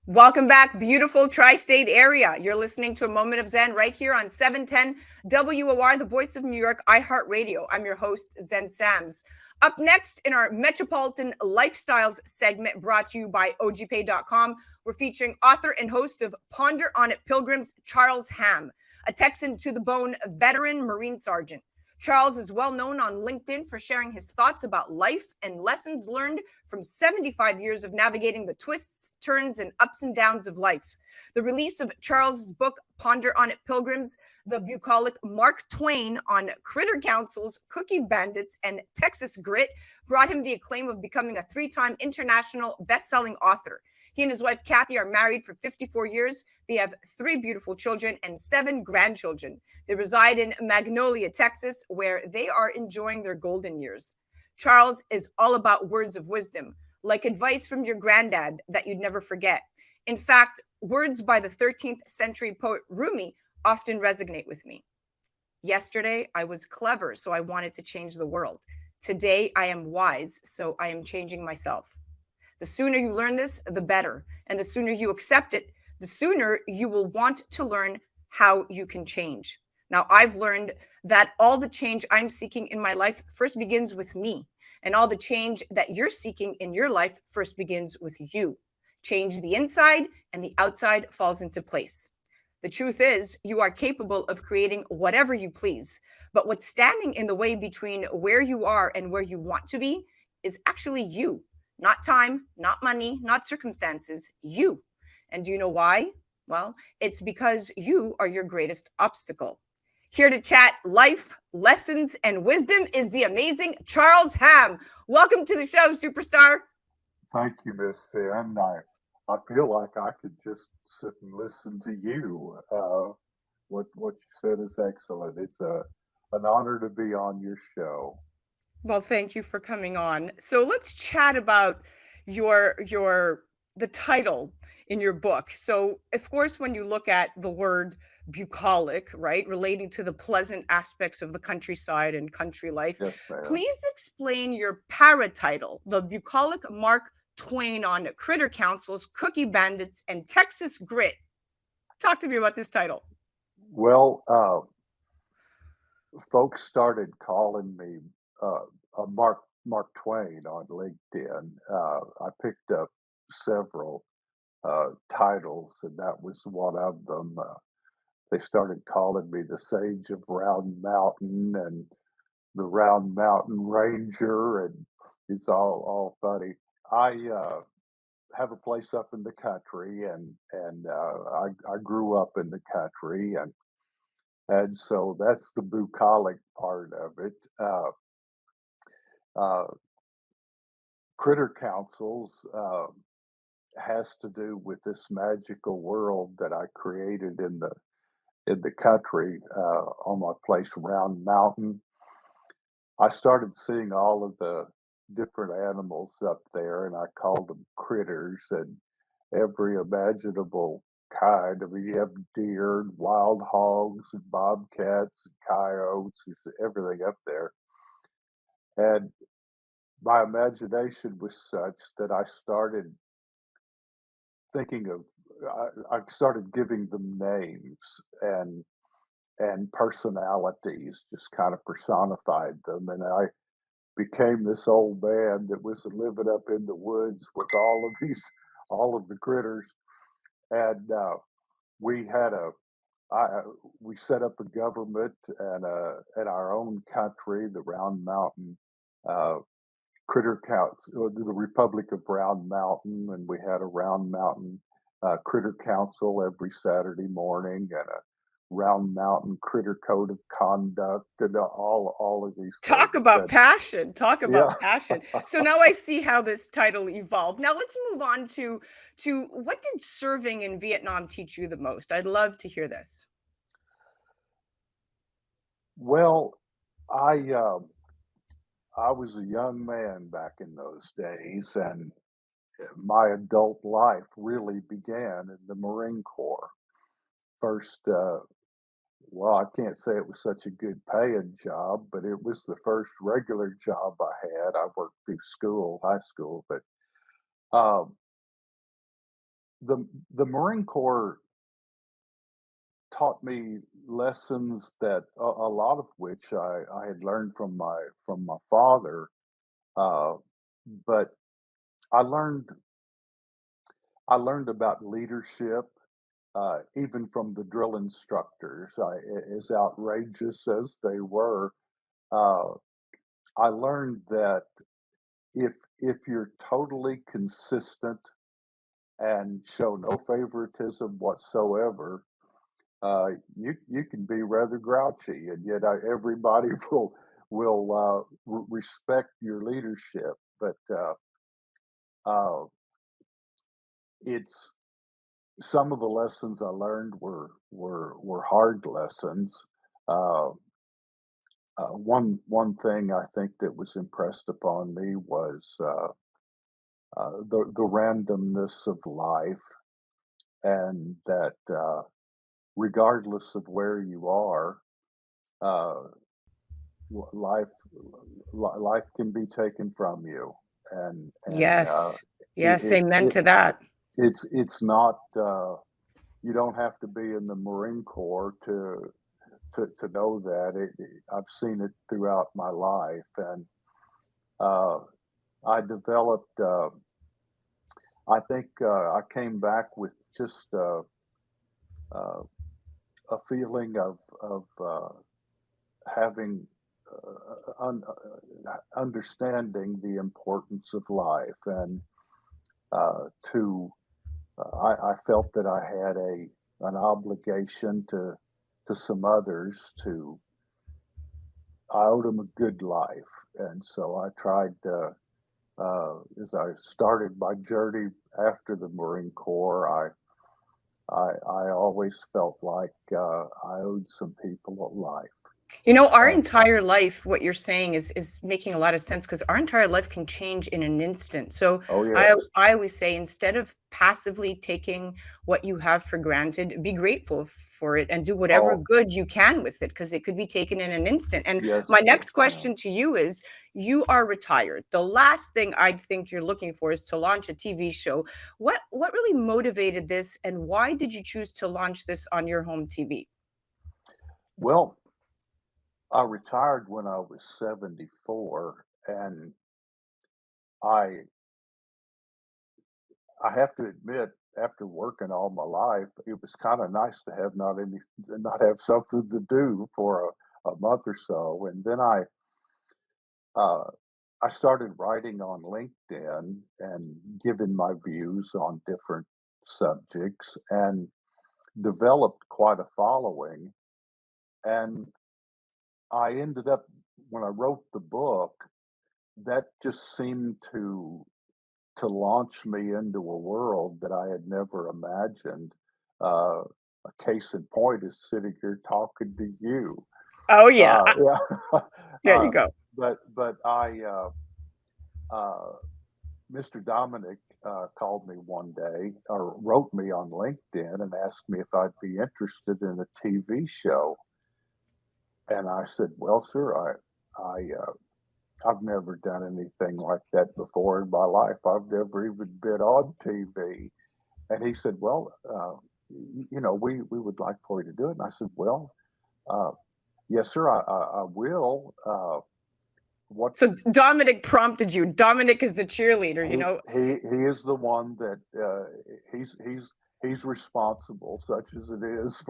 Welcome back, beautiful tri-state area. You're listening to a moment of Zen right here on 710 WOR, the voice of New York, iHeartRadio. I'm your host, Zen Sams. Up next in our Metropolitan Lifestyles segment brought to you by OGPay.com, we're featuring author and host of Ponder on It Pilgrims, Charles Hamm, a Texan to the bone veteran Marine Sergeant. Charles is well known on LinkedIn for sharing his thoughts about life and lessons learned from 75 years of navigating the twists, turns, and ups and downs of life. The release of Charles's book, Ponder on It Pilgrims, the bucolic Mark Twain on Critter Council's Cookie Bandits and Texas Grit, brought him the acclaim of becoming a three-time international best-selling author. He and his wife, Kathy, are married for 54 years. They have three beautiful children and seven grandchildren. They reside in Magnolia, Texas, where they are enjoying their golden years. Charles is all about words of wisdom, like advice from your granddad that you'd never forget. In fact, words by the 13th century poet Rumi often resonate with me. Yesterday, I was clever, so I wanted to change the world. Today, I am wise, so I am changing myself. The sooner you learn this, the better. And the sooner you accept it, the sooner you will want to learn how you can change. Now, I've learned that all the change I'm seeking in my life first begins with me. And all the change that you're seeking in your life first begins with you. Change the inside, and the outside falls into place. The truth is, you are capable of creating whatever you please. But what's standing in the way between where you are and where you want to be is actually you. Not time, not money, not circumstances, you. And do you know why? Well, it's because you are your greatest obstacle. Here to chat life, lessons, and wisdom is the amazing Charles Hamm. Welcome to the show, superstar. Thank you, Miss Sin. I feel like I could just sit and listen to you. What you said is excellent. It's an honor to be on your show. Well, thank you for coming on. So let's chat about your the title in your book. So, of course, when you look at the word bucolic, right, relating to the pleasant aspects of the countryside and country life, Yes, ma'am. please explain your paratitle, the bucolic Mark Twain on Critter Council's Cookie Bandits and Texas Grit. Talk to me about this title. Well, folks started calling me Mark Twain on LinkedIn. I picked up several titles, and that was one of them. They started calling me the Sage of Round Mountain and the Round Mountain Ranger, and it's all funny. I have a place up in the country, and I grew up in the country, and so that's the bucolic part of it. Uh, Critter councils has to do with this magical world that I created in the country on my place, Round Mountain. I started seeing all of the different animals up there, and I called them critters, and every imaginable kind. I mean, you have deer, and wild hogs, and bobcats, and coyotes, everything up there. And my imagination was such that I started thinking of, I started giving them names and personalities, just kind of personified them, and I became this old man that was living up in the woods with all of the critters, and we had a, I, we set up a government and our own country, the Round Mountain uh, Critter Council, the Republic of Round Mountain, and we had a Round Mountain Critter Council every Saturday morning, and a Round Mountain Critter Code of Conduct, and all of these Talk things. about And passion. Talk yeah, about passion. So now I see how this title evolved. Now let's move on to what did serving in Vietnam teach you the most? I'd love to hear this. well, I um, I was a young man back in those days, and my adult life really began in the Marine Corps. First, well, I can't say it was such a good paying job, but it was the first regular job I had. I worked through school, high school, but um, the Marine Corps taught me lessons that a lot of which I had learned from my father, uh, but I learned I learned about leadership, even from the drill instructors. As outrageous as they were, uh, I learned that if you're totally consistent and show no favoritism whatsoever, you can be rather grouchy, and yet everybody will respect your leadership. But uh, it's some of the lessons I learned were hard lessons. Uh, one thing I think that was impressed upon me was the randomness of life, and that regardless of where you are, uh, life life can be taken from you, and Yes. it, Yes. it, Amen it to that. it's not you don't have to be in the Marine Corps to know that. I've seen it throughout my life, and uh, I developed. I think I came back with just uh, a feeling of having understanding the importance of life, and to I felt that I had an obligation to some others. To I owed them a good life, and so I tried. As I started my journey after the Marine Corps, I always felt like I owed some people a life. You know, our And entire life, what you're saying is making a lot of sense because our entire life can change in an instant. So oh I yes, I always say instead of passively taking what you have for granted, be grateful for it and do whatever oh good you can with it because it could be taken in an instant. And my yes, next yeah. question to you is you are retired. The last thing I think you're looking for is to launch a TV show. What really motivated this and why did you choose to launch this on your home TV? Well, I retired when I was 74, and I I have to admit, after working all my life, it was kind of nice to have not have something to do for a month or so, and then uh, I started writing on LinkedIn and giving my views on different subjects, and developed quite a following. And I ended up, when I wrote the book, that just seemed to launch me into a world that I had never imagined. A case in point is sitting here talking to you. Oh yeah. Yeah, There you uh, go. but uh, Mr. Dominic called me one day, or wrote me on LinkedIn and asked me if I'd be interested in a TV show. And I said, "Well, sir, I've never done anything like that before in my life. I've never even been on TV." And he said, "Well, we would like for you to do it." And I said, "Well, uh, yes, sir, I will. What So Dominic prompted you. Dominic is the cheerleader, you know? he is the one that he's responsible, such as it is,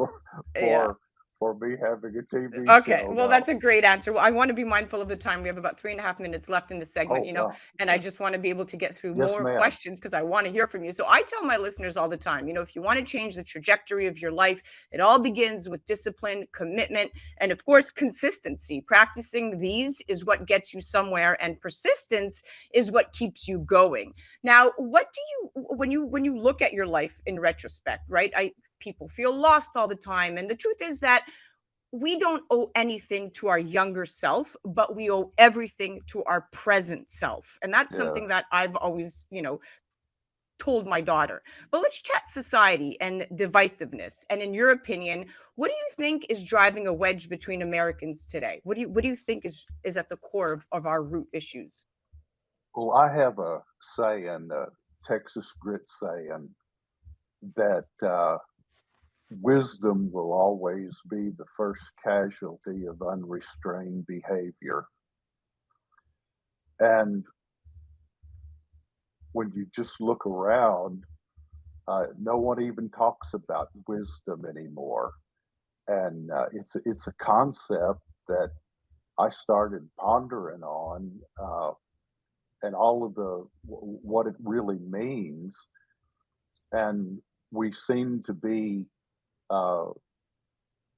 Yeah. for for me having a TV Okay, show well, now." that's a great answer. Well, I want to be mindful of the time. We have about 3.5 minutes left in the segment, Oh, you know, wow. and I just want to be able to get through Yes, more ma'am. questions because I want to hear from you. So I tell my listeners all the time, you know, if you want to change the trajectory of your life, it all begins with discipline, commitment, and of course, consistency. Practicing these is what gets you somewhere, and persistence is what keeps you going. Now, what do you when you look at your life in retrospect, right? I People feel lost all the time, and the truth is that we don't owe anything to our younger self, but we owe everything to our present self. And that's Yeah. something that I've always, told my daughter. But let's chat society and divisiveness. And in your opinion, what do you think is driving a wedge between Americans today? What do you think is at the core of our root issues? Well, I have a saying, Texas grit saying. that wisdom will always be the first casualty of unrestrained behavior. And when you just look around, no one even talks about wisdom anymore. And it's a concept that I started pondering on, and all of what it really means. And we seem to be uh,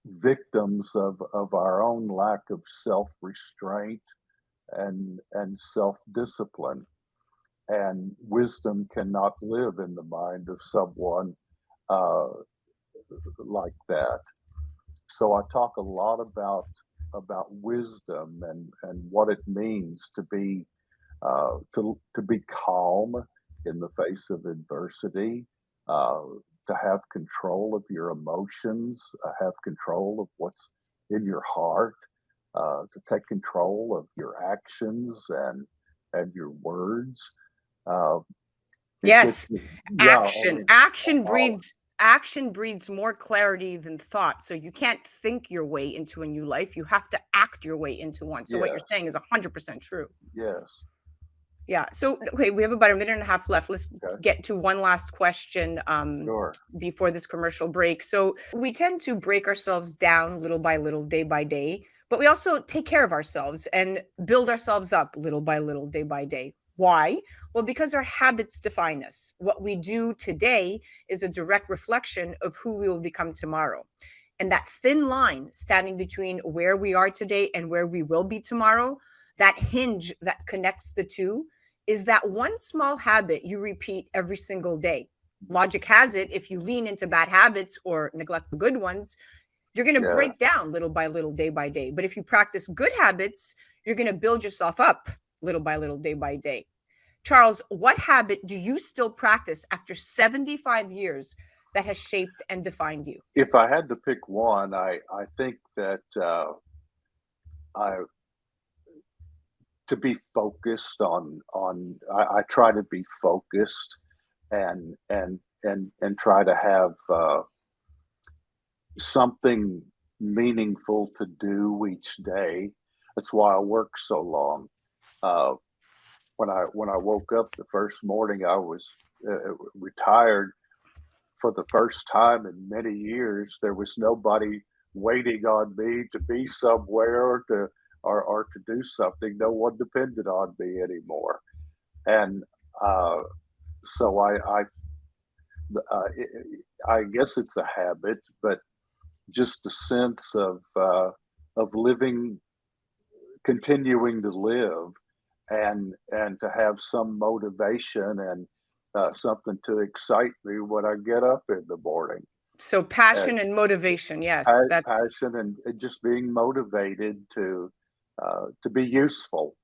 victims of our own lack of self restraint and self discipline. And wisdom cannot live in the mind of someone uh, like that. So I talk a lot about wisdom and what it means to be calm in the face of adversity, uh, to have control of your emotions, have control of what's in your heart, to take control of your actions and your words. Uh, Yes, yeah, all, all, action breeds more clarity than thought. So you can't think your way into a new life. You have to act your way into one. So what you're yes, saying is 100% true. yes, Yeah. So okay, we have about a minute and a half left. Let's okay, get to one last question sure, before this commercial break. So we tend to break ourselves down little by little, day by day, but we also take care of ourselves and build ourselves up little by little, day by day. Why? Well, because our habits define us. What we do today is a direct reflection of who we will become tomorrow. And that thin line standing between where we are today and where we will be tomorrow, that hinge that connects the two, is that one small habit you repeat every single day. Logic has it, if you lean into bad habits or neglect the good ones, you're going to yes. break down little by little, day by day. But if you practice good habits, you're going to build yourself up little by little, day by day. Charles, what habit do you still practice after 75 years that has shaped and defined you? If I had to pick one, I think that I to be focused I try to be focused and try to have something meaningful to do each day. That's why I work so long. Uh, when I woke up the first morning, I was retired for the first time in many years. There was nobody waiting on me to be somewhere or to do something. No one depended on me anymore. And uh, so uh, I guess it's a habit, but just a sense of living, continuing to live, and to have some motivation and something to excite me when I get up in the morning. So And passion and motivation. Yes, that's passion and just being motivated to be useful.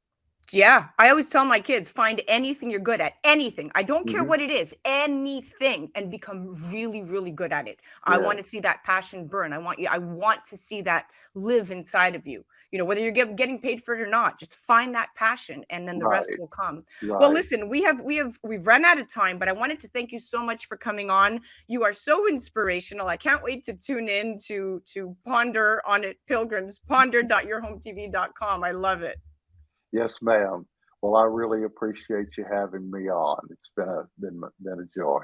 yeah, I always tell my kids, find anything you're good at, anything. I don't care Hmm. what it is, anything, and become really, really good at it. I want to Yes, see that passion burn. I want to see that live inside of you. Whether you're getting paid for it or not, just find that passion and then the rest right, will come. Well, right. listen, we've run out of time, but I wanted to thank you so much for coming on. You are so inspirational. I can't wait to tune in to ponder on it, Pilgrims. Ponder.yourhometv.com. I love it. Yes, ma'am. Well, I really appreciate you having me on. It's been a joy.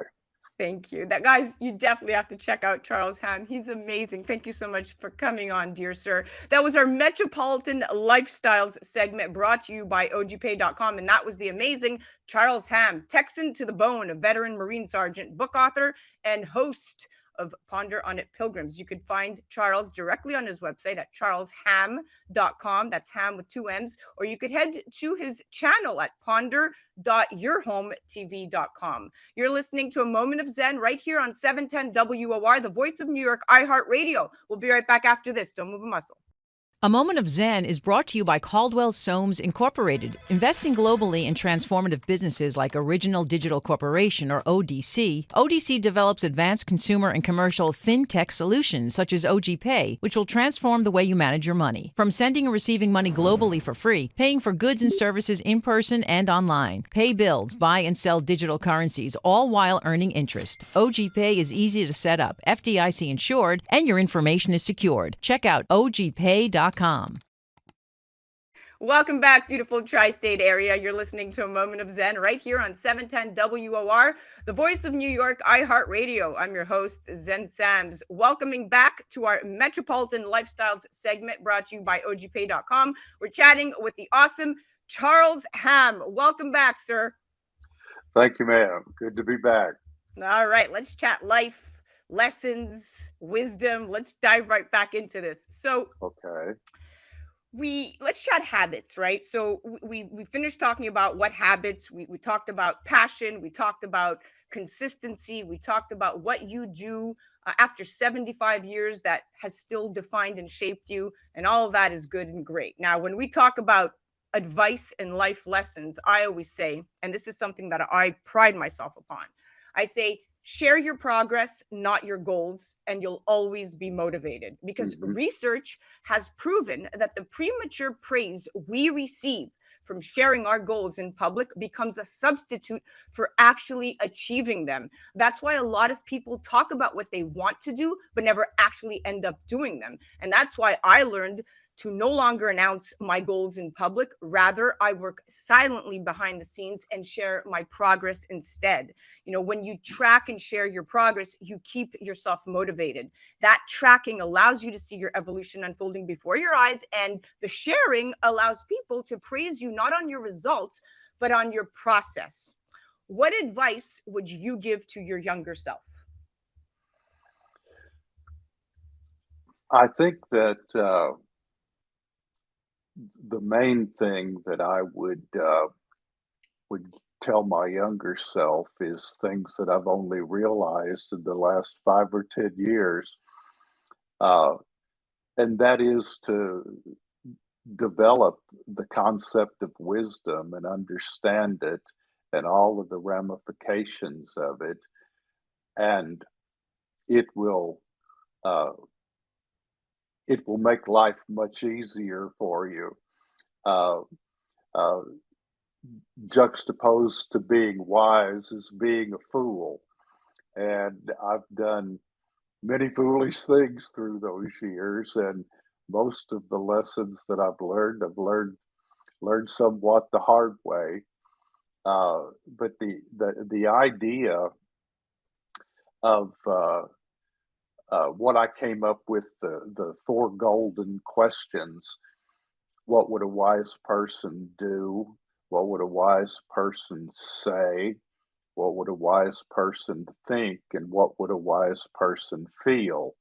Thank you. That guys, you definitely have to check out Charles Hamm. He's amazing. Thank you so much for coming on, dear sir. That was our Metropolitan Lifestyles segment brought to you by ogpay.com. And that was the amazing Charles Hamm, Texan to the bone, a veteran Marine Sergeant, book author, and host of Ponder on It Pilgrims. You could find Charles directly on his website at charleshamm.com. That's Hamm with two M's. Or you could head to his channel at ponder.yourhometv.com. You're listening to A Moment of Zen right here on 710 WOR, the voice of New York, iHeartRadio. We'll be right back after this. Don't move a muscle. A Moment of Zen is brought to you by Caldwell Soames Incorporated, investing globally in transformative businesses like Original Digital Corporation, or ODC. ODC develops advanced consumer and commercial fintech solutions such as OG Pay, which will transform the way you manage your money. From sending and receiving money globally for free, paying for goods and services in person and online, pay bills, buy and sell digital currencies, all while earning interest. OG Pay is easy to set up, FDIC insured, and your information is secured. Check out ogpay.com. Welcome back, beautiful tri-state area. You're listening to A Moment of Zen right here on 710 WOR, the voice of New York, iHeartRadio. I'm your host, Zen Sams. Welcoming back to our Metropolitan Lifestyles segment brought to you by ogpay.com. We're chatting with the awesome Charles Hamm. Welcome back, sir. Thank you, ma'am. Good to be back. All right, let's chat life, lessons, wisdom. Let's dive right back into this. So, Okay. let's chat habits, right? So we finished talking about what habits. We talked about passion. We talked about consistency. We talked about what you do after 75 years that has still defined and shaped you, and all of that is good and great. Now, when we talk about advice and life lessons, I always say, and this is something that I pride myself upon, I say, share your progress, not your goals, and you'll always be motivated. Because Mhm. research has proven that the premature praise we receive from sharing our goals in public becomes a substitute for actually achieving them. That's why a lot of people talk about what they want to do, but never actually end up doing them. And that's why I learned to no longer announce my goals in public. Rather, I work silently behind the scenes and share my progress instead. You know, when you track and share your progress, you keep yourself motivated. That tracking allows you to see your evolution unfolding before your eyes, and the sharing allows people to praise you not on your results, but on your process. What advice would you give to your younger self? I think that the main thing that I would tell my younger self is things that I've only realized in the last 5 or 10 years, uh, and that is to develop the concept of wisdom and understand it and all of the ramifications of it, and it will uh, it will make life much easier for you. Uh, uh, Juxtaposed to being wise is being a fool, and I've done many foolish things through those years, and most of the lessons that I've learned somewhat the hard way. But the idea of what I came up with, the four golden questions: what would a wise person do? What would a wise person say? What would a wise person think? And what would a wise person feel?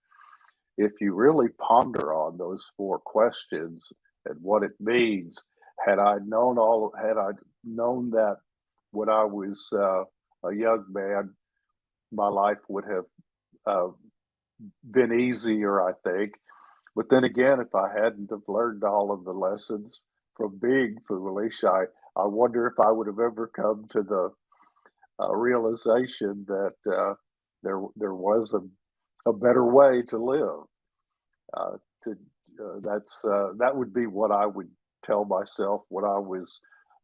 If you really ponder on those four questions and what it means, had I known that when I was a young man, my life would have uh, been easier, I think. But then again, if I hadn't have learned all of the lessons from being foolish, I wonder if I would have ever come to the realization that there was a better way to live. To that would be what I would tell myself when I was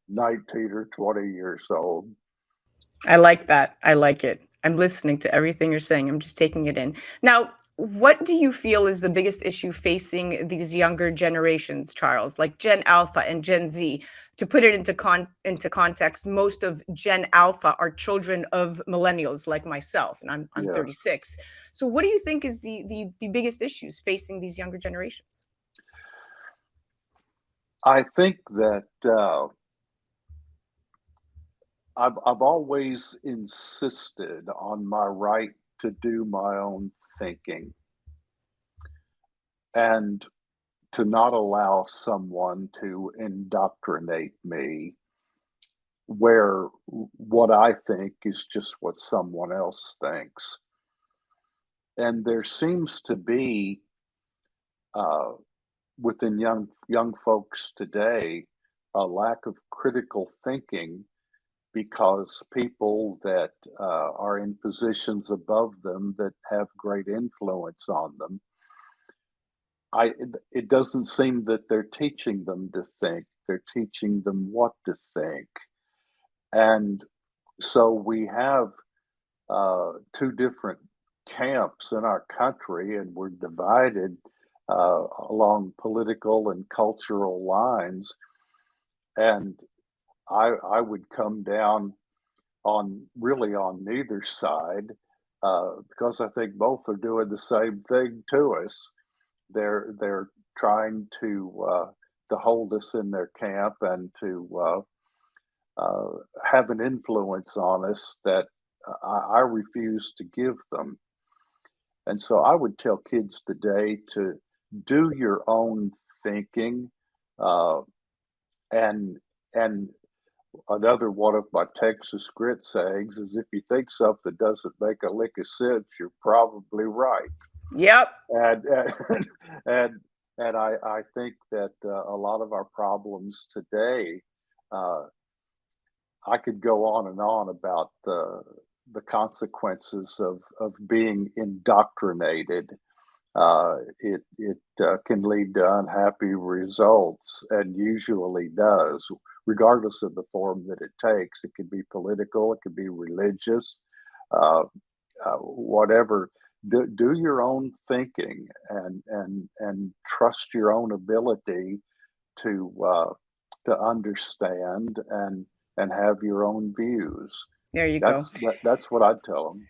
19 or 20 years old. I like that. I like it. I'm listening to everything you're saying. I'm just taking it in. Now, what do you feel is the biggest issue facing these younger generations, Charles, like Gen Alpha and Gen Z? To put it into context, most of Gen Alpha are children of millennials like myself, and I'm Yes, 36. So what do you think is the biggest issues facing these younger generations? I think that I've always insisted on my right to do my own thinking and to not allow someone to indoctrinate me where what I think is just what someone else thinks. And there seems to be uh, within young folks today a lack of critical thinking because people that are in positions above them that have great influence on them, it doesn't seem that they're teaching them to think. They're teaching them what to think. And so we have two different camps in our country, and we're divided along political and cultural lines. And I would come down on really on neither side because I think both are doing the same thing to us. They're trying to hold us in their camp and to have an influence on us that I refuse to give them. And so I would tell kids today to do your own thinking. Uh, and and another one of my Texas grit sayings is, if you think something doesn't make a lick of sense, you're probably right. Yep. And and I think that a lot of our problems today, uh, I could go on and on about the consequences of being indoctrinated. It can lead to unhappy results, and usually does, regardless of the form that it takes. It can be political, it can be religious, uh, whatever. Do your own thinking and trust your own ability to understand and have your own views. There you go. That's what I'd tell them.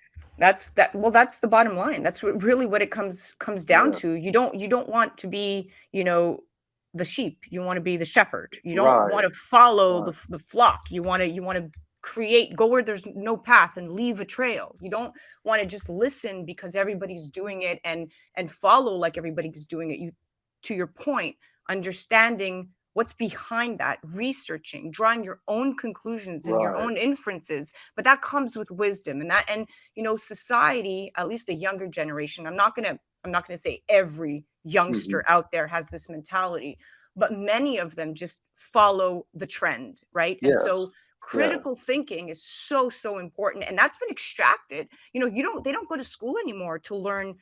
Well, that's the bottom line. That's really what it comes down Yeah, to. You don't want to be, the sheep. You want to be the shepherd. You don't want right, to follow right, the flock. You want to create, go where there's no path and leave a trail. You don't want to just listen because everybody's doing it and follow like everybody's doing it. You, to your point, understanding what's behind that, researching, drawing your own conclusions and your right. own inferences, but that comes with wisdom. And society, at least the younger generation, I'm not going to say every Hmm. youngster out there has this mentality, but many of them just follow the trend, right? And so Yes, yeah. critical thinking is so important, and that's been extracted. They don't go to school anymore to learn,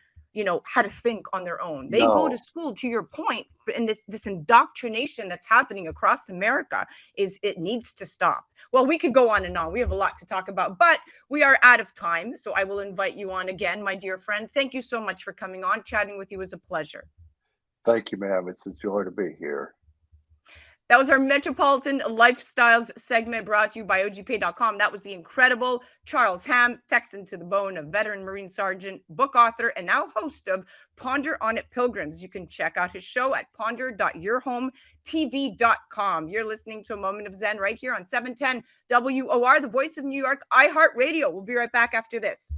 how to think on their own. They go to No, school, to your point, and this indoctrination that's happening across America, is it needs to stop. Well, we could go on and on. We have a lot to talk about, but we are out of time. So I will invite you on again, my dear friend. Thank you so much for coming on. Chatting with you was a pleasure. thank you, ma'am. It's a joy to be here. That was our Metropolitan Lifestyles segment, brought to you by OGPay.com. That was the incredible Charles Hamm, Texan to the bone, a veteran Marine Sergeant, book author, and now host of Ponder on It Pilgrims. You can check out his show at ponder.yourhometv.com. You're listening to A Moment of Zen right here on 710 WOR, the voice of New York, iHeartRadio. We'll be right back after this.